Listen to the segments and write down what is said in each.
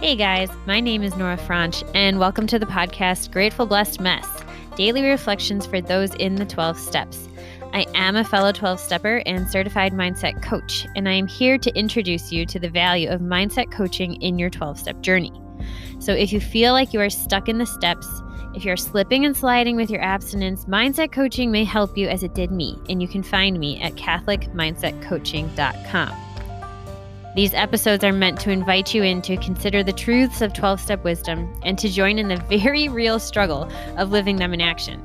Hey guys, my name is Nora Franch, and welcome to the podcast Grateful Blessed Mess, daily reflections for those in the 12 steps. I am a fellow 12-stepper and certified mindset coach, and I am here to introduce you to the value of mindset coaching in your 12-step journey. So if you feel like you are stuck in the steps, if you're slipping and sliding with your abstinence, mindset coaching may help you as it did me, and you can find me at CatholicMindsetCoaching.com. These episodes are meant to invite you in to consider the truths of 12-step wisdom and to join in the very real struggle of living them in action.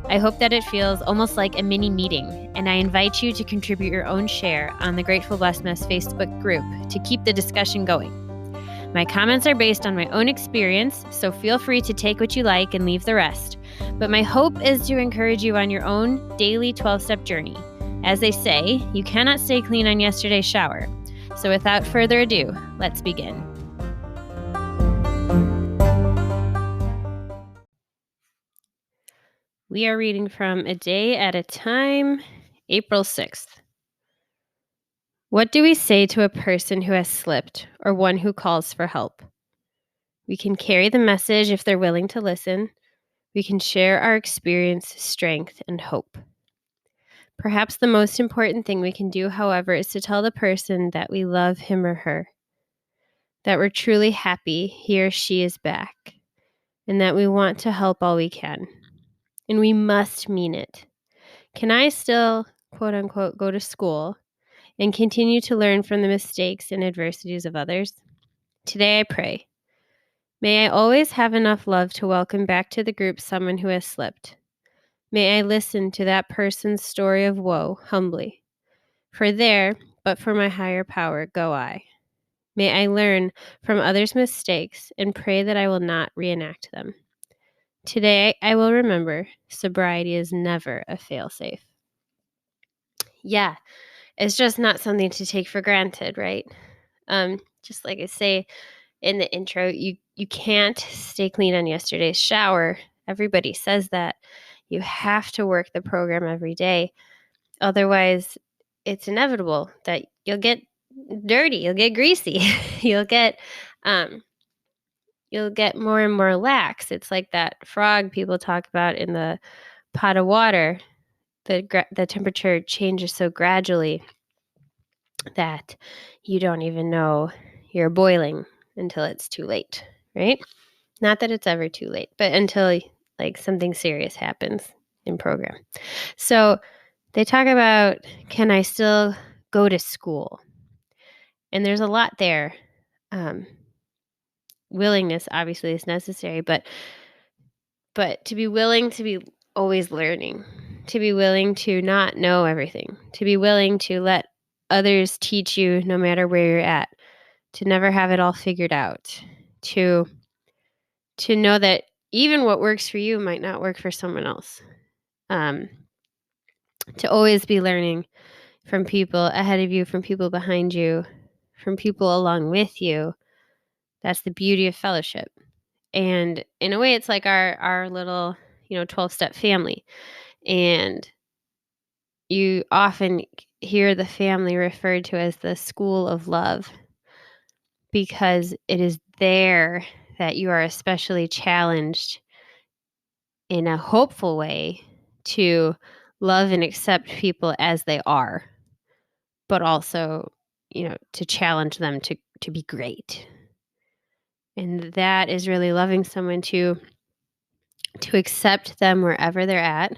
I hope that it feels almost like a mini meeting, and I invite you to contribute your own share on the Grateful Blessedness Facebook group to keep the discussion going. My comments are based on my own experience, so feel free to take what you like and leave the rest. But my hope is to encourage you on your own daily 12-step journey. As they say, you cannot stay clean on yesterday's shower. So without further ado, let's begin. We are reading from A Day at a Time, April 6th. What do we say to a person who has slipped or one who calls for help? We can carry the message if they're willing to listen. We can share our experience, strength, and hope. Perhaps the most important thing we can do, however, is to tell the person that we love him or her, that we're truly happy he or she is back, and that we want to help all we can. And we must mean it. Can I still, quote unquote, go to school and continue to learn from the mistakes and adversities of others? Today I pray. May I always have enough love to welcome back to the group someone who has slipped. May I listen to that person's story of woe humbly. For there, but for my higher power, go I. May I learn from others' mistakes and pray that I will not reenact them. Today I will remember sobriety is never a fail-safe. Yeah, it's just not something to take for granted, right? Just like I say in the intro, you can't stay clean on yesterday's shower. Everybody says that. You have to work the program every day. Otherwise, it's inevitable that you'll get dirty, you'll get greasy, you'll get more and more lax. It's like that frog people talk about in the pot of water. The temperature changes so gradually that you don't even know you're boiling until it's too late, right? Not that it's ever too late, but until like something serious happens in program. So they talk about, can I still go to school? And there's a lot there. Willingness obviously is necessary, but to be willing to be always learning, to be willing to not know everything, to be willing to let others teach you no matter where you're at, to never have it all figured out, to know that even what works for you might not work for someone else. To always be learning from people ahead of you, from people behind you, from people along with you. That's the beauty of fellowship. And in a way, it's like our little, 12-step family. And you often hear the family referred to as the school of love, because it is there that you are especially challenged in a hopeful way to love and accept people as they are, but also, to challenge them to be great. And that is really loving someone to accept them wherever they're at.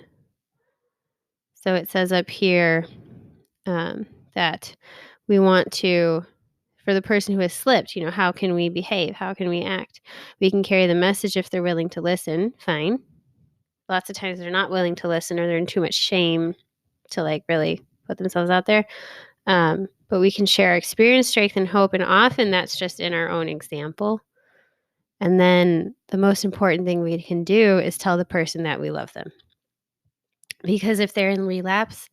So it says up here that we want to, for the person who has slipped, how can we behave? How can we act? We can carry the message if they're willing to listen. Fine. Lots of times they're not willing to listen, or they're in too much shame to really put themselves out there. But we can share our experience, strength, and hope. And often that's just in our own example. And then the most important thing we can do is tell the person that we love them. Because if they're in relapse,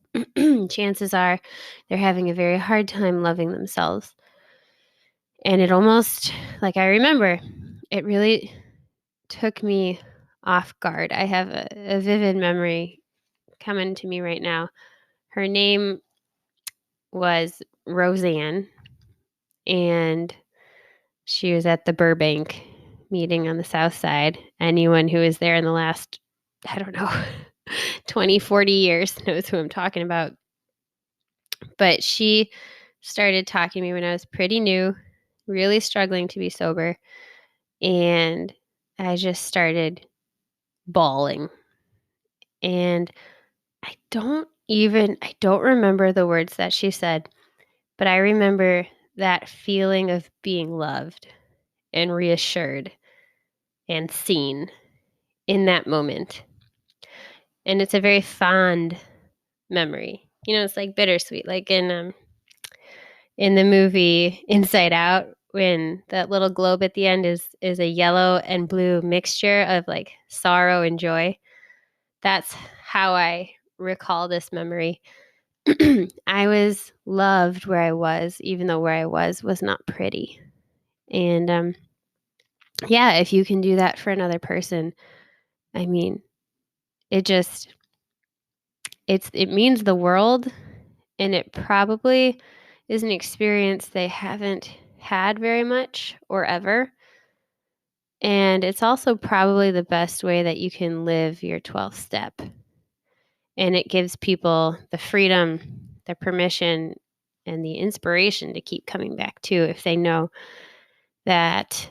chances are they're having a very hard time loving themselves. And it almost, I remember, it really took me off guard. I have a vivid memory coming to me right now. Her name was Roseanne, and She was at the Burbank meeting on the South Side. Anyone who was there in the last, 20, 40 years knows who I'm talking about. But she started talking to me when I was pretty new, really struggling to be sober. And I just started bawling. And I don't remember the words that she said, but I remember that feeling of being loved and reassured and seen in that moment. And it's a very fond memory. It's like bittersweet, like in the movie Inside Out, when that little globe at the end is a yellow and blue mixture of like sorrow and joy. That's how I recall this memory. I was loved where I was, even though where I was not pretty. And yeah, if you can do that for another person, I mean, it means the world, and it probably is an experience they haven't had very much or ever. And it's also probably the best way that you can live your 12th step. And it gives people the freedom, the permission, and the inspiration to keep coming back too, if they know that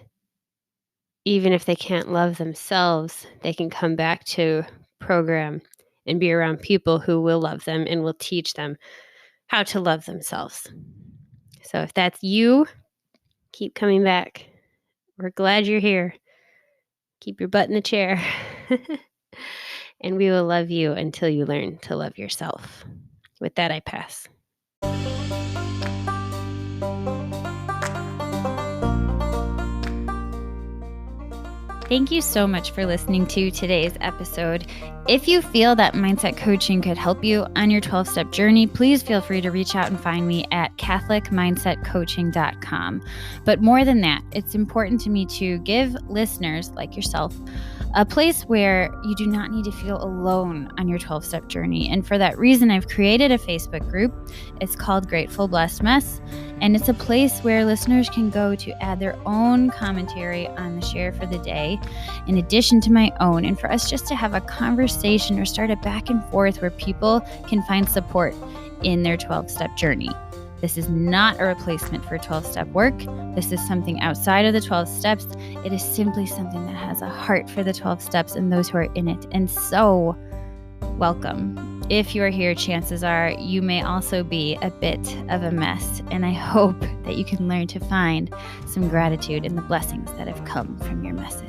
even if they can't love themselves, they can come back to program and be around people who will love them and will teach them how to love themselves. So if that's you, keep coming back. We're glad you're here. Keep your butt in the chair. And we will love you until you learn to love yourself. With that, I pass. Thank you so much for listening to today's episode. If you feel that mindset coaching could help you on your 12-step journey, please feel free to reach out and find me at catholicmindsetcoaching.com. But more than that, it's important to me to give listeners like yourself a place where you do not need to feel alone on your 12-step journey. And for that reason, I've created a Facebook group. It's called Grateful Blessed Mess. And it's a place where listeners can go to add their own commentary on the share for the day, in addition to my own, and for us just to have a conversation or start a back and forth where people can find support in their 12-step journey. This is not a replacement for 12-step work. This is something outside of the 12 steps. It is simply something that has a heart for the 12 steps and those who are in it. And so, welcome. If you are here, chances are you may also be a bit of a mess. And I hope that you can learn to find some gratitude in the blessings that have come from your messes.